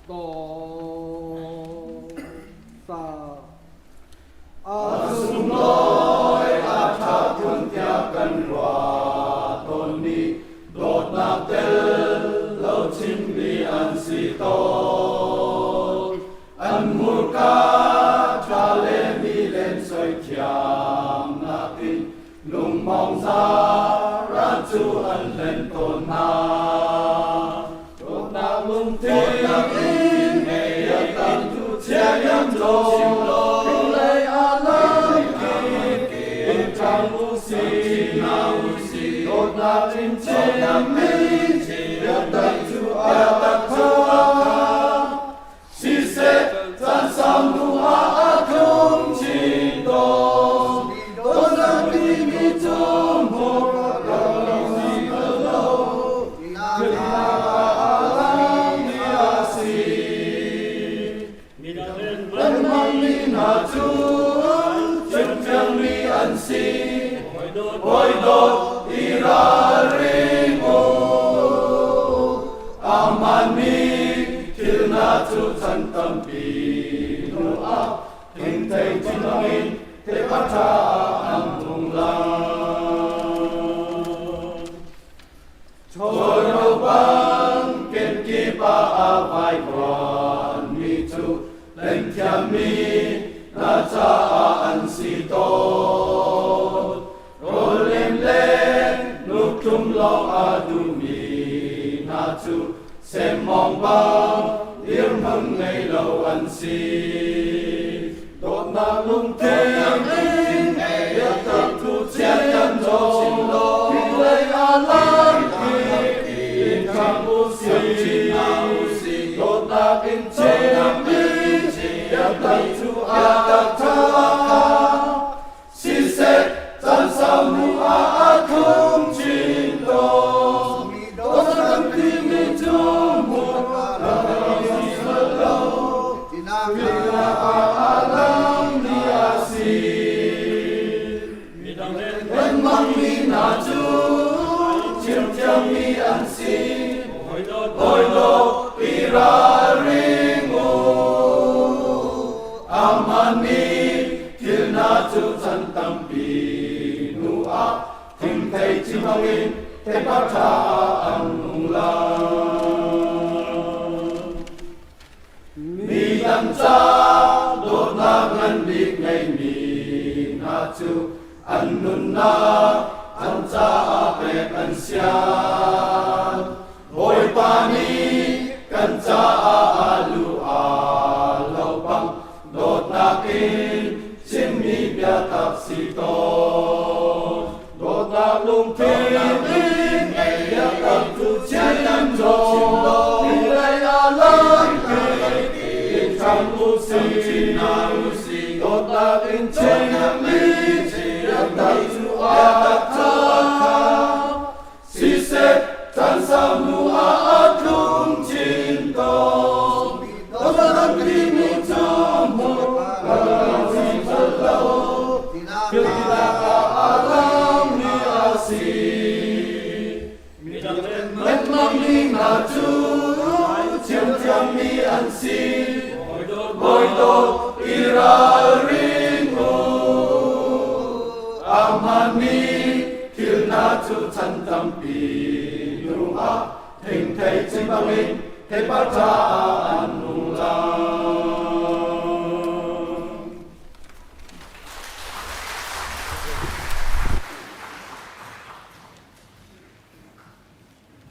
tô sa sum loi a tha thun tia kan rwa ton ni dot na tel lo chim li an si to an mur ka tra le mi len soi thiam na tin lung mong za ra chu an len ton na dot na lung tin nghe ya tan tu chia yam lo Đột na trên trên mi chỉ đặt chu a đặt tha si se tan sam nu a không chỉ đo đột na đi mi trong một lòng si lâu người ta mi a si vẫn mang mi na chu chân chân mi an si ôi đột Iraringo amani kilna tu chan tampi no a hình thành chinangin te pacha ang la choi no bang ken ki pa a vai kwan mi tu len thiam mi na cha an si to Tum long adumi na tu sem mong bao điên hằng ngày lâu ăn si đột na lung thiên ngày tập thu chén chân cho xin lo lấy a lan in khang usi đột na in trên mi tập thu a tập tha si se tan sao nu a không chín đô đô tan tim mi chung một lòng sơ lâu vì là a lam đi a si vẫn mang mi na chu chiêm chiêm mi an si ôi đô ira ringo amani kilna chu chan tampi Thình thầy chim hong in thế bát cha ăn hùng la mi đam cha đốt na ngân đi ngày mi na chu ăn nun na ăn cha bẹp ăn xian hồi pa ni cần cha lu lâu băng đốt na kinh chim mi bia tập si to na lung thiên ngày tập tu chén năm rồi đi lấy a lan in trong usi đốt na in trên mi chỉ đặt chu a đặt tha si se tan sam nu a thung chín to đốt na đi mi trong một lòng si lâu khi ta a lan Met mang mi na chu chiêm chiêm mi an si bồi đô ira ringo amani kilna chu chan tampi nu a hình thầy chim bang in thế pa cha